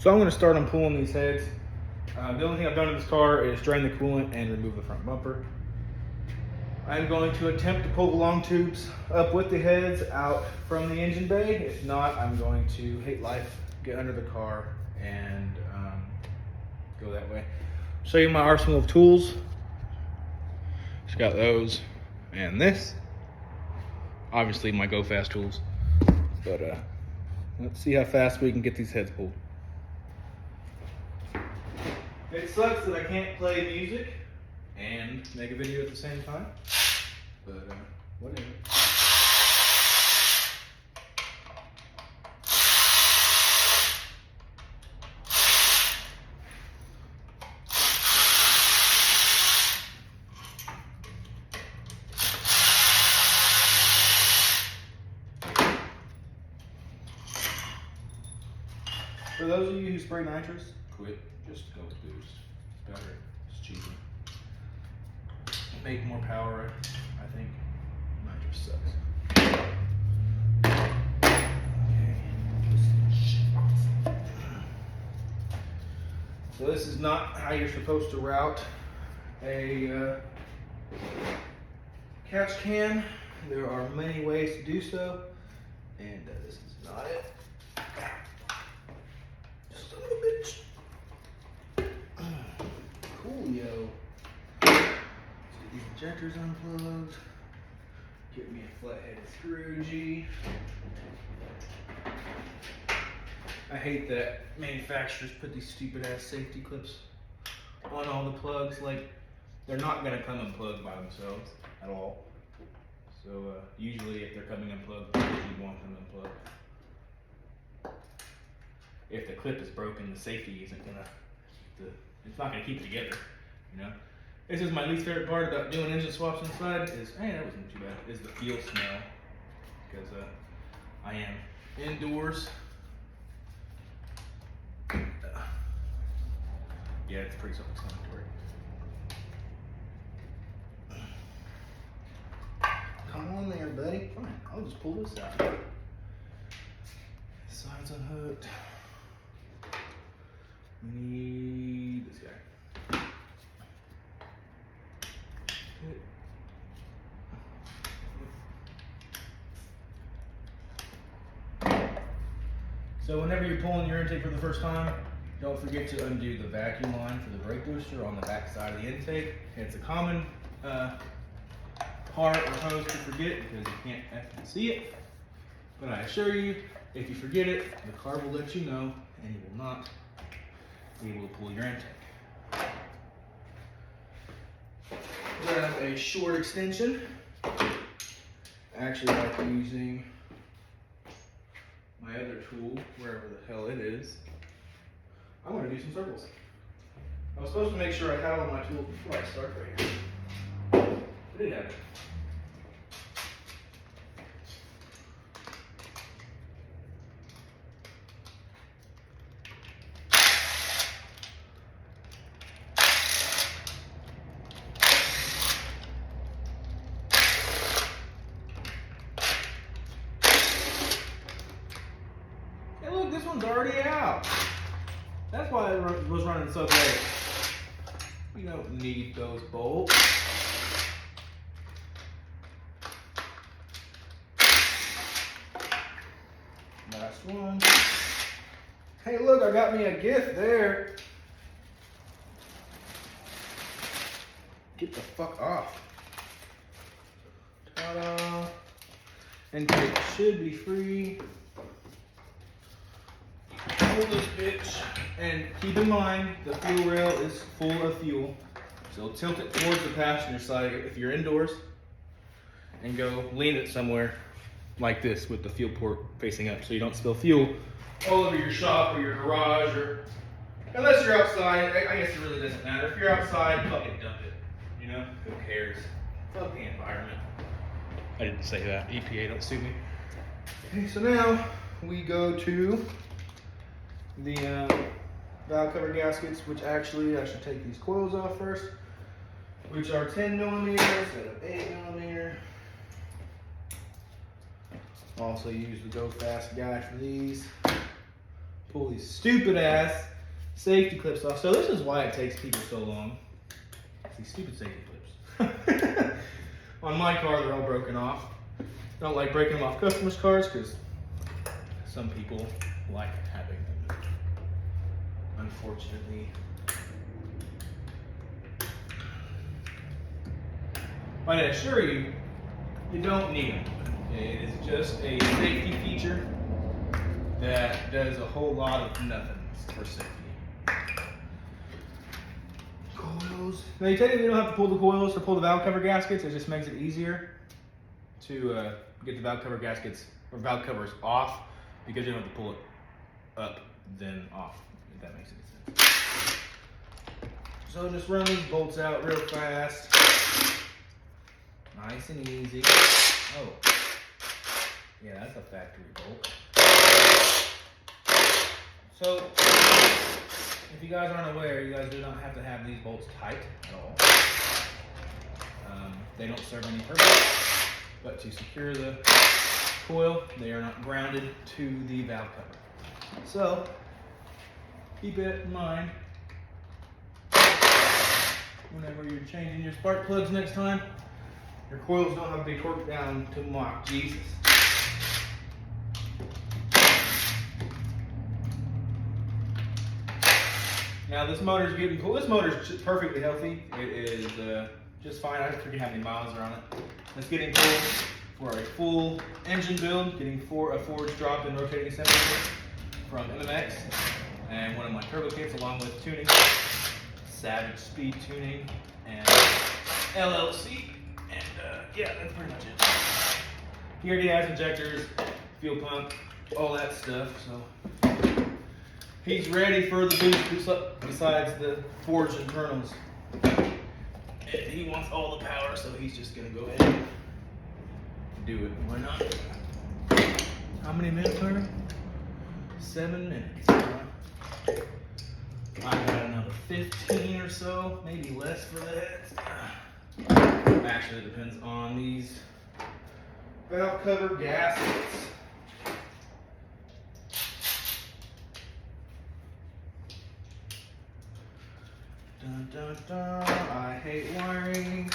So I'm going to start on pulling these heads. The only thing I've done in this car is drain the coolant and remove the front bumper. I'm going to attempt to pull the long tubes up with the heads out from the engine bay. If not, I'm going to hate life, get under the car, and go that way. Show you my arsenal of tools. Just got those and this. Obviously my go fast tools, but let's see how fast we can get these heads pulled. It sucks that I can't play music and make a video at the same time, but whatever. For those of you who spray nitrous, quit. Just go with boost. It's better. It's cheaper. Make more power. I think nitrous sucks. Okay. So this is not how you're supposed to route a catch can. There are many ways to do so, and this is not it. Just a little bit. Coolio. Let's get these injectors unplugged. Get me a flat-headed screw G. I hate that manufacturers put these stupid ass safety clips on all the plugs. Like, they're not gonna come unplugged by themselves at all. So usually if they're coming unplugged, you want them unplugged. If the clip is broken, the safety isn't gonna, it's not gonna keep it together, you know? This is my least favorite part about doing engine swaps inside is, hey, that wasn't too bad, is the fuel smell. Because I am indoors. Yeah, it's pretty self-explanatory. Come on there, buddy. Fine, I'll just pull this out. This side's unhooked. We need this guy. So whenever you're pulling your intake for the first time, don't forget to undo the vacuum line for the brake booster on the back side of the intake. It's a common part or hose to forget because you can't actually see it. But I assure you, if you forget it, the car will let you know and you will not be able to pull your intake. Grab a short extension. I actually like using my other tool, wherever the hell it is. I want to do some circles. I was supposed to make sure I had all my tools before I start right here. I didn't have it. Hey look, this one's already out. That's why it was running so great. We don't need those bolts. Last one. Hey look, I got me a gift there. Get the fuck off. Ta-da. Intake should be free. Pull this bitch, and keep in mind the fuel rail is full of fuel, so tilt it towards the passenger side if you're indoors, and go lean it somewhere like this with the fuel port facing up, so you don't spill fuel all over your shop or your garage, or unless you're outside. I guess it really doesn't matter. If you're outside, fucking dump it. You know, who cares? Fuck the environment. I didn't say that. EPA, don't sue me. Okay, so now we go to the valve cover gaskets, which actually I should take these coils off first, which are 10 millimeters instead of 8 millimeter. Also use the Go Fast guide for these. Pull pull these stupid ass safety clips off. So this is why it takes people so long. It's these stupid safety clips. On my car, they're all broken off. Don't like breaking them off customers' cars because some people like having them. Unfortunately. But I assure you, you don't need them. It is just a safety feature that does a whole lot of nothing for safety. Coils. Now you technically don't have to pull the coils to pull the valve cover gaskets. It just makes it easier to get the valve cover gaskets or valve covers off because you don't have to pull it up then off, if that makes any sense. So just run these bolts out real fast. Nice and easy. Oh, yeah, that's a factory bolt. So, if you guys aren't aware, you guys do not have to have these bolts tight at all. They don't serve any purpose, but to secure the coil, they are not grounded to the valve cover. So, keep it in mind whenever you're changing your spark plugs next time. Your coils don't have to be torqued down to mock Jesus. Now this motor's getting cool. This motor's just perfectly healthy. It is just fine. I forget how many miles are on it. It's getting cool for a full engine build, getting a forged drop and rotating assembly from MMX and one of my turbo kits along with tuning, Savage Speed Tuning and LLC. And yeah, that's pretty much it. He already has injectors, fuel pump, all that stuff. So he's ready for the boost besides the forged internals. And he wants all the power, so he's just gonna go ahead and do it. Why not? How many minutes, Carter? 7 minutes. I've got another 15 or so, maybe less for the heads. Actually, it depends on these valve cover gaskets. Dun, dun, dun. I hate wiring.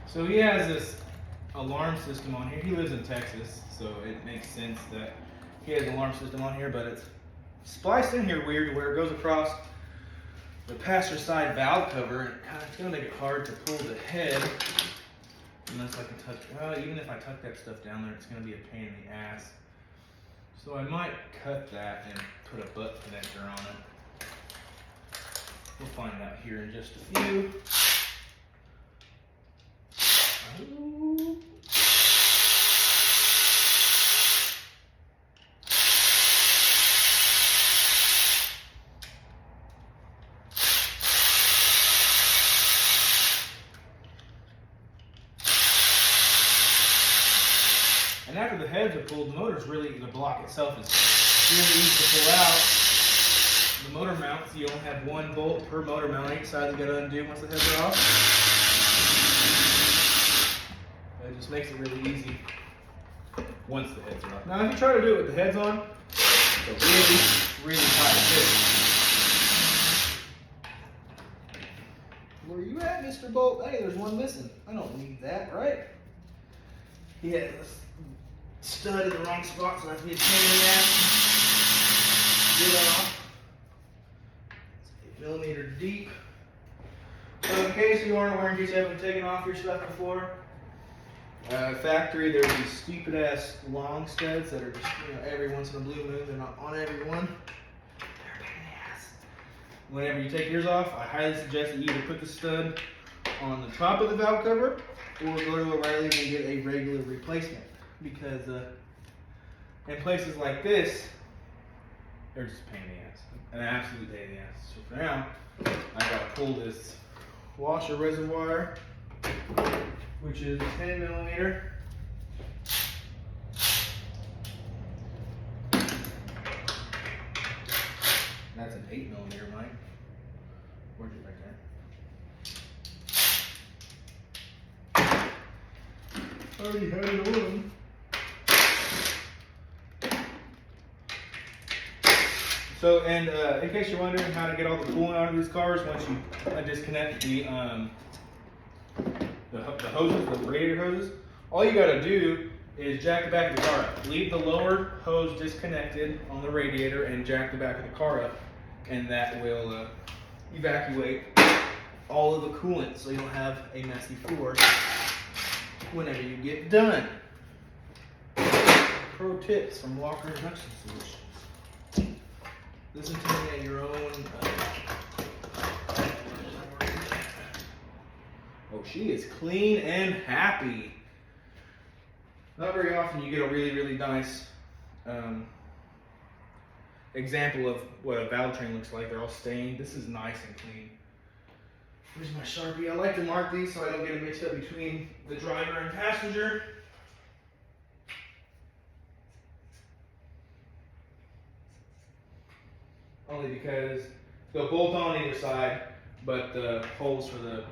So he has this alarm system on here. He lives in Texas, so it makes sense that he has an alarm system on here, but it's spliced in here weird where it goes across the passenger side valve cover, and it's gonna make it hard to pull the head unless I can tuck. Well, even if I tuck that stuff down there, it's gonna be a pain in the ass. So I might cut that and put a butt connector on it. We'll find out here in just a few. Ooh. And after the heads are pulled, the the block itself is really easy to pull out. The motor mounts, you only have one bolt per motor mount on each side you gotta undo once the heads are off. It just makes it really easy once the heads are off. Now if you try to do it with the heads on, it's a really, really tight fit. Where are you at, Mr. Bolt? Hey, there's one missing. I don't need that, right? He has a stud in the wrong spot, so I have to be a pain in the ass. Get it off. It's 8 millimeter deep. So in case you aren't aware, in case you haven't taken off your stuff before, factory, there's these stupid ass long studs that are just, every once in a blue moon. They're not on every one. They're a pain in the ass. Whenever you take yours off, I highly suggest that you either put the stud on the top of the valve cover or go to O'Reilly and get a regular replacement. Because in places like this, they're just a pain in the ass. An absolute pain in the ass. So for now, I gotta pull this washer reservoir, which is 10 millimeter. That's an 8 millimeter, Mike. Where's it right there? Already had it on. So, and in case you're wondering how to get all the coolant out of these cars, once you disconnect the hoses, the radiator hoses, all you gotta do is jack the back of the car up. Leave the lower hose disconnected on the radiator and jack the back of the car up, and that will evacuate all of the coolant so you don't have a messy floor whenever you get done. Pro tips from Walker Induction Solutions. Listen to me at your own. Oh, she is clean and happy. Not very often you get a really, really nice example of what a valve train looks like. They're all stained. This is nice and clean. Where's my Sharpie? I like to mark these so I don't get them mixed up between the driver and passenger. Only because they'll bolt on either side, but the holes for the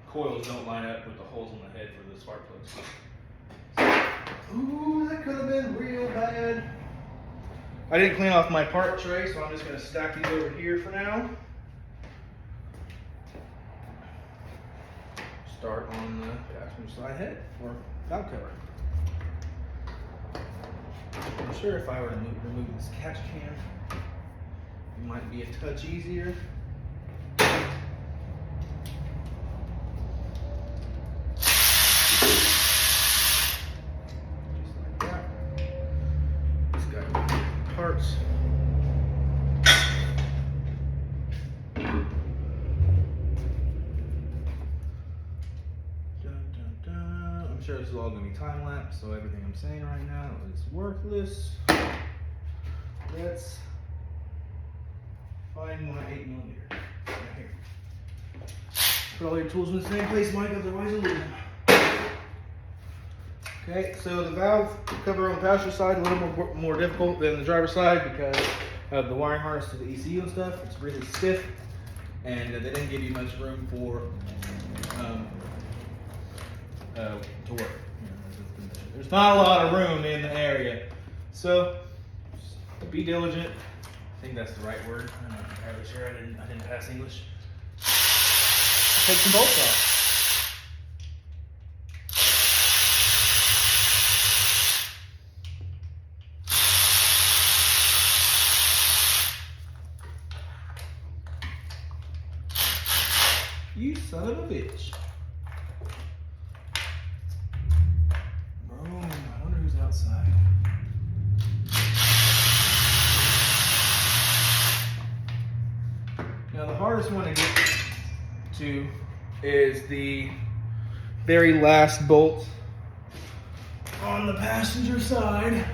coils don't line up with the holes on the head for the spark plugs. Ooh, that could have been real bad. I didn't clean off my part tray, so I'm just going to stack these over here for now. Start on the passenger side head or valve cover. I'm sure if I were to remove this catch can, it might be a touch easier. Parts. Dun, dun, dun. I'm sure this is all going to be time lapse, so everything I'm saying right now is worthless. Let's find my 8mm right here. Put all your tools in the same place, Mike, otherwise you'll lose them. Okay, so the valve cover on the passenger side is a little more difficult than the driver's side because of the wiring harness to the ECU and stuff. It's really stiff, and they didn't give you much room for to work. There's not a lot of room in the area, so be diligent. I think that's the right word. I'm not entirely sure. I didn't pass English. Take some bolts off. You son of a bitch. Bro, I wonder who's outside. Now the hardest one to get to is the very last bolt on the passenger side.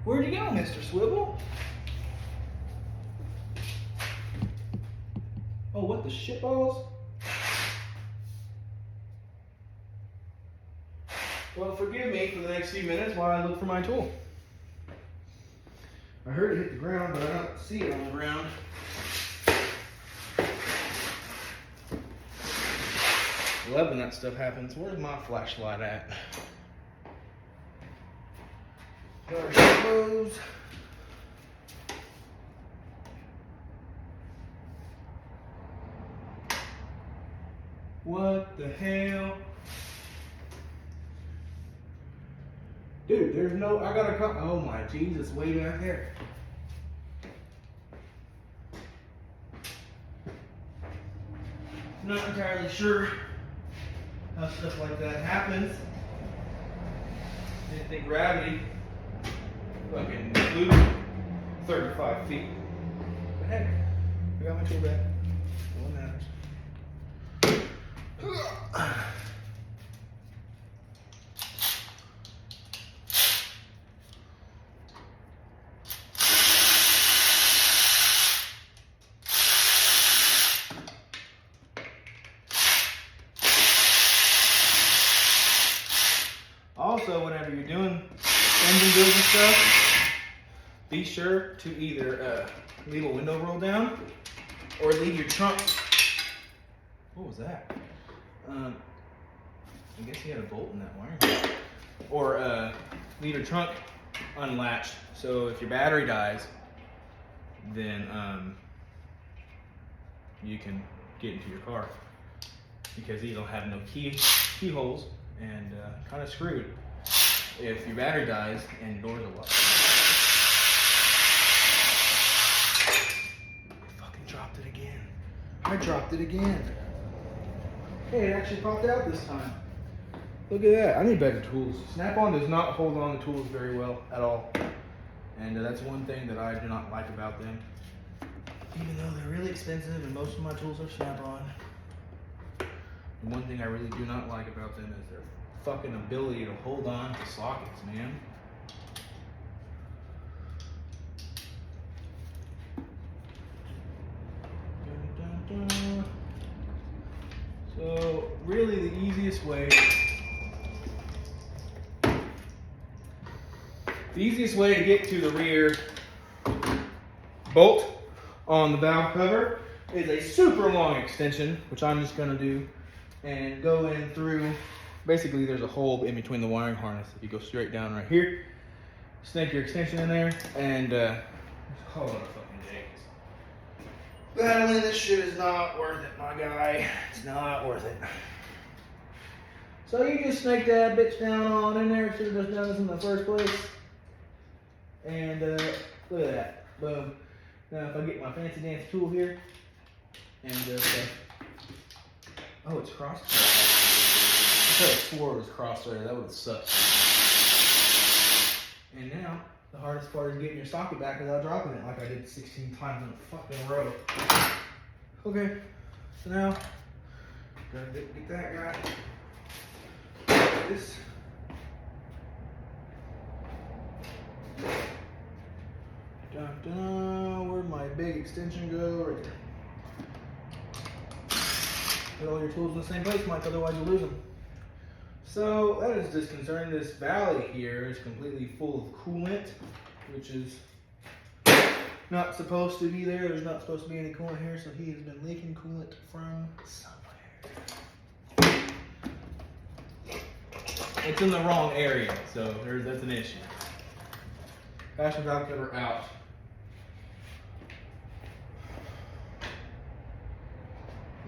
Where'd you go, Mr. Swivel? Oh, what the shitballs? Well, forgive me for the next few minutes while I look for my tool. I heard it hit the ground, but I don't see it on the ground. I love when that stuff happens. Where's my flashlight at? Door closed. What the hell? Dude, there's no, I gotta come, oh my Jesus, way back there. Not entirely sure how stuff like that happens. Didn't think gravity fucking flew 35 feet. But hey, I got my tool back. What matters. Also, whenever you're doing engine builds and stuff, be sure to either leave a window roll down or leave your trunk. What was that? I guess he had a bolt in that wire. Or leave your trunk unlatched, so if your battery dies, then you can get into your car, because these don't have no keyholes, and kind of screwed if your battery dies and doors are locked. I fucking dropped it again. I dropped it again. Hey, it actually popped out this time. Look at that. I need better tools. Snap-on does not hold on to tools very well at all. And that's one thing that I do not like about them. Even though they're really expensive and most of my tools are Snap-on. The one thing I really do not like about them is their fucking ability to hold on to sockets, man. Dun, dun, dun. So really the easiest way to get to the rear bolt on the valve cover is a super long extension, which I'm just gonna do, and go in through, basically there's a hole in between the wiring harness. If you go straight down right here, snake your extension in there, and hold on a fucking days. Battling this shit is not worth it, my guy. It's not worth it. So you just snake that bitch down on in there. Should have just done this in the first place. And look at that, boom. Now if I get my fancy dance tool here, and oh, it's crossed. I could have swore it was crossed there. That would have sucked. And now the hardest part is getting your socket back without dropping it, like I did 16 times in a fucking row. Okay, so now gotta get that guy. This. Dun, dun. Where'd my big extension go? Right there. Put all your tools in the same place, Mike, otherwise you'll lose them. So that is disconcerting. This valley here is completely full of coolant, which is not supposed to be there. There's not supposed to be any coolant here, so he has been leaking coolant from somewhere. It's in the wrong area, so that's an issue. Passenger valve cover out.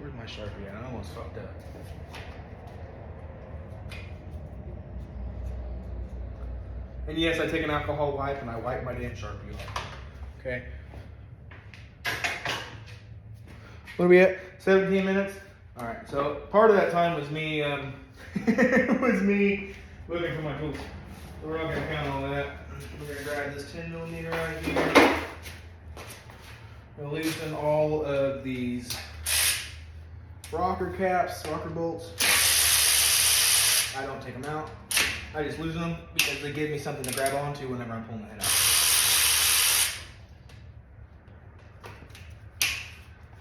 Where's my Sharpie at? I almost fucked up. And yes, I take an alcohol wipe and I wipe my damn Sharpie off. Okay. What are we at? 17 minutes? Alright, so part of that time was me looking for my tools. So we're not gonna count all that. We're gonna grab this 10mm right here. We'll loosen all of these rocker caps, rocker bolts. I don't take them out. I just loosen them because they give me something to grab onto whenever I'm pulling the head out.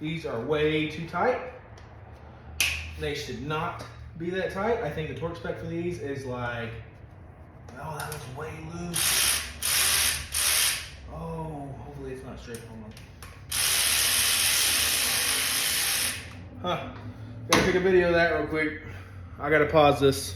These are way too tight. They should not be that tight. I think the torque spec for these is like, oh, that was way loose. Oh, hopefully it's not straight. Hold on. Huh. Gotta take a video of that real quick. I gotta pause this.